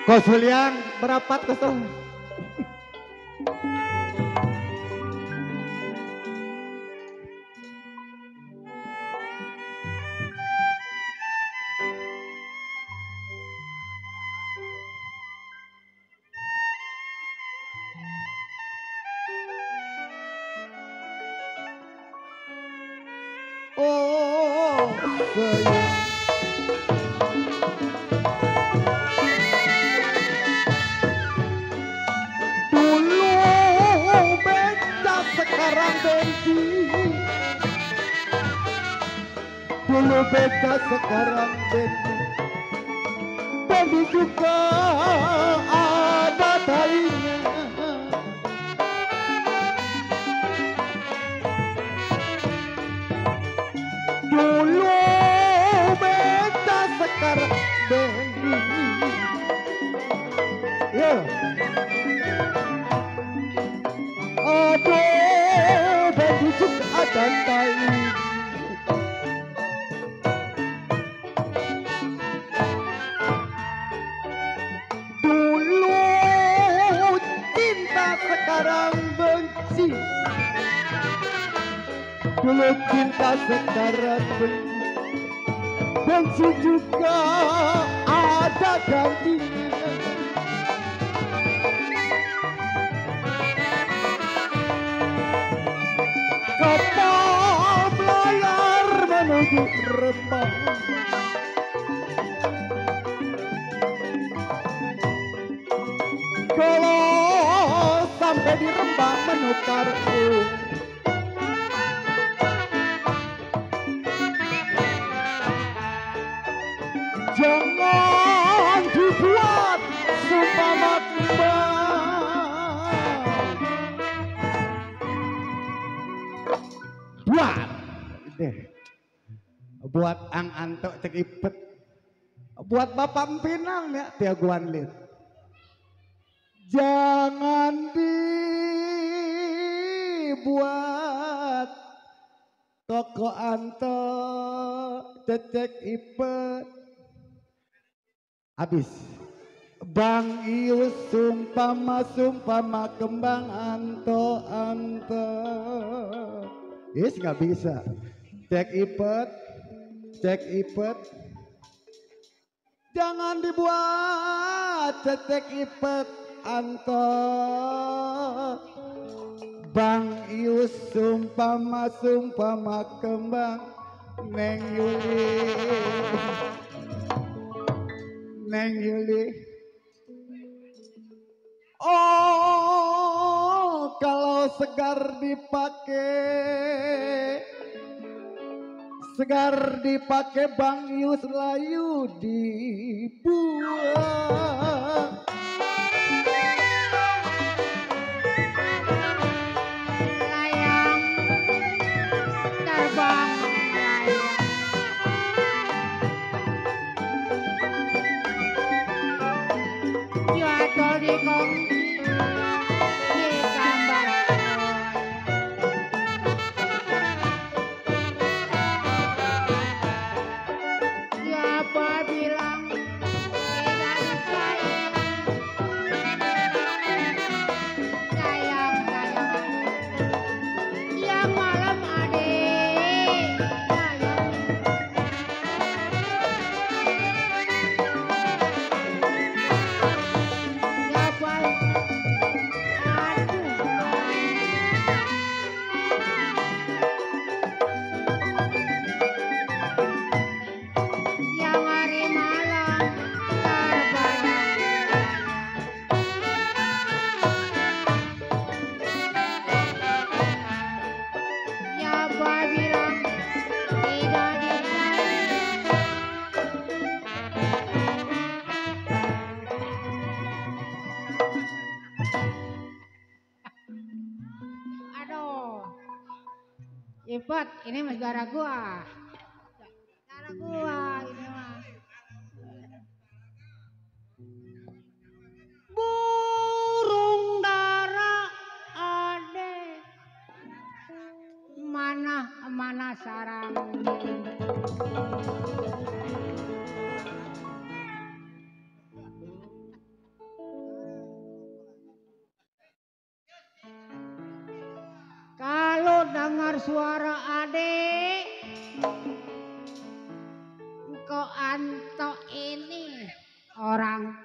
Kosuliang berapat kesel. Oh, sayang. Dulu beca sekarang bensin. Dulu beca sekarang bensin. Bensin juga ada talinya. Dulu beca sekarang bensin. Ya. Aduh, bensin juga ada talinya. Dulu cinta sekarang benci. Dulu cinta sekarang benci. Benci juga ada gantinya. Kapal belayar menuju Rembang. Kalau sampai di Rembang menukar jangan dibuat sumpah kembang. Buat deh. Buat ang antok cek ipet. Buat bapak pinang ya tiaguan lit. Jangan dibuat toko anto cecek ipet. Habis. Bang Ius sumpama kembang anto. Yes nggak bisa. Cek ipet. Jangan dibuat cecek ipet anto. Bang Ius sumpama kembang Neng Yuli. Oh, kalau segar dipakai Bang Ius layu dibuang. Layang terbang layang. Jatuh di kongsi di gambar siapa bilang tidak sayang yang malam adik sayang siapa aduh yang hari malam terbayang siapa bilang tidak disayang aduh Ipet ini mas gara gua ini mah burung dara ade mana sarang Kalau dengar suara adik, kok Anto ini orang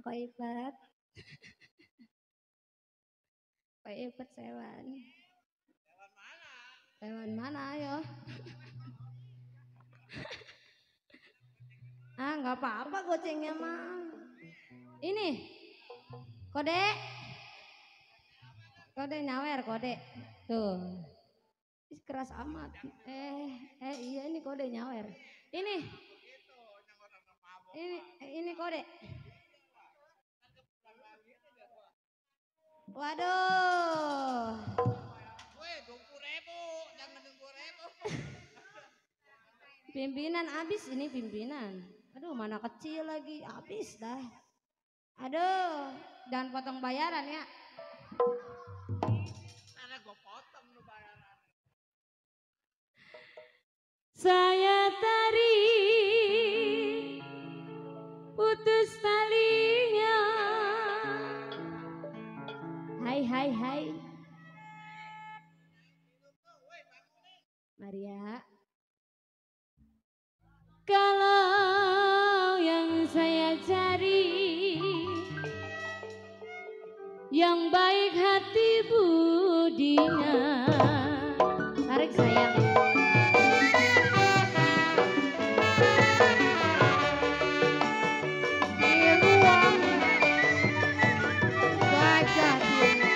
Kok ipet? Kok ipet sewan? Sewan mana ayo? Nggak apa-apa gocengnya mah. Ini kode, kode nyawer kode. Tuh, keras amat. Iya ini kode nyawer. Ini kode. Waduh. Weh, 20.000, jangan 20.000. Pimpinan habis ini pimpinan. Aduh, mana kecil lagi, habis dah. Aduh, jangan potong bayaran ya. Karena gue potong lu bayaran. Saya tarik putus talinya. Hai. Maria. Kalau yang saya cari yang baik hati budinya. Tarik sayang. di ruang gajah dulu.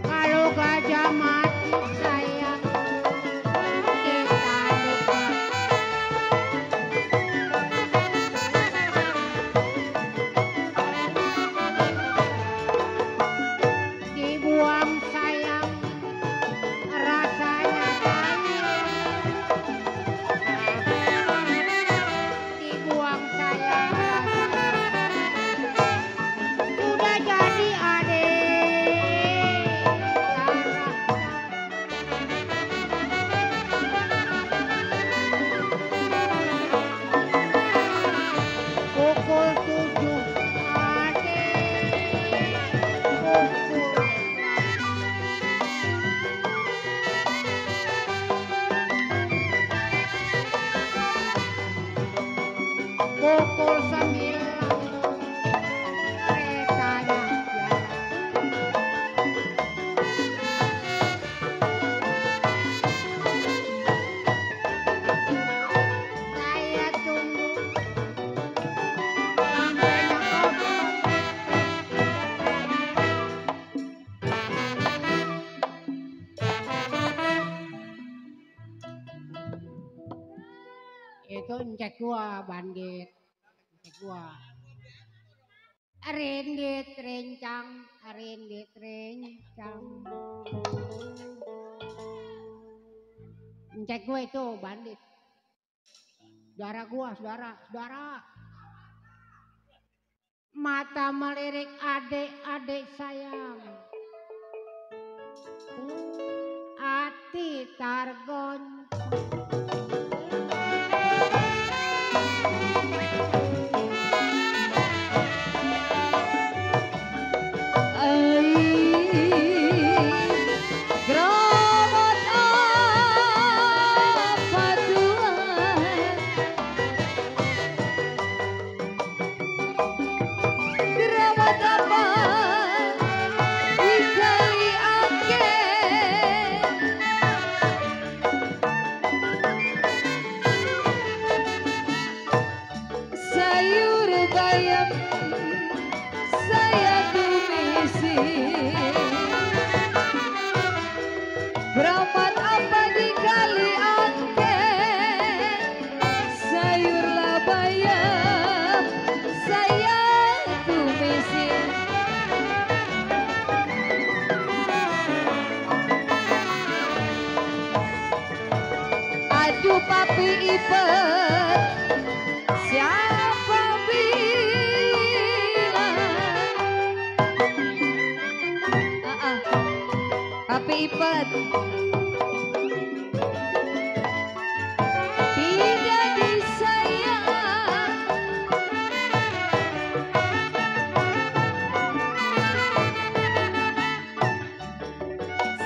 Kalau gajah mati sayang kita dekat. Dibuang sayang rasanya pahit. Dibuang sayang rasanya sudah jadi adik. Pukul 7 adik. Pukul Pukul 9 keretanya jalan. Saya tunggu sampainya itu cek gua bandit. Cek gua. Rindit rencang, rindit rencang. Cek gua itu bandit. Saudara gua, saudara. Mata melirik adik-adik sayang. hati targon. Geramat apa Tuhan, geramat apa dikali ake, sayur bayam saya tumisi. Geramat apa dikali angke, sayur bayam saya tumisi. Aduh papi ipet, siapa bilang? Papi ipet tidak disayang,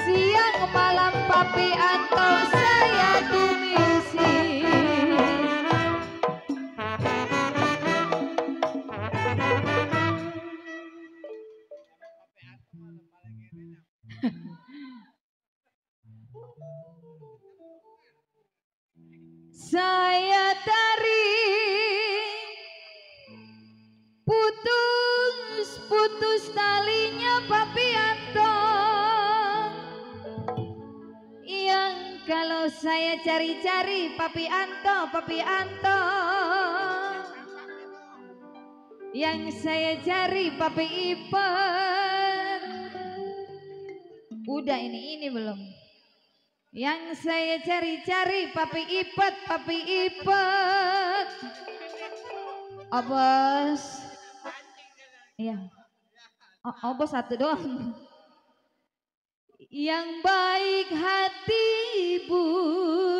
siang malam papi Anto saya tumisi. Saya tarik putus talinya papi Anto, yang kalau saya cari-cari papi Anto, yang saya cari papi Ipet. Udah ini belum. Yang saya cari-cari papi Ipet. Oh bos, iya. Oh bos satu doang. Yang baik hati bun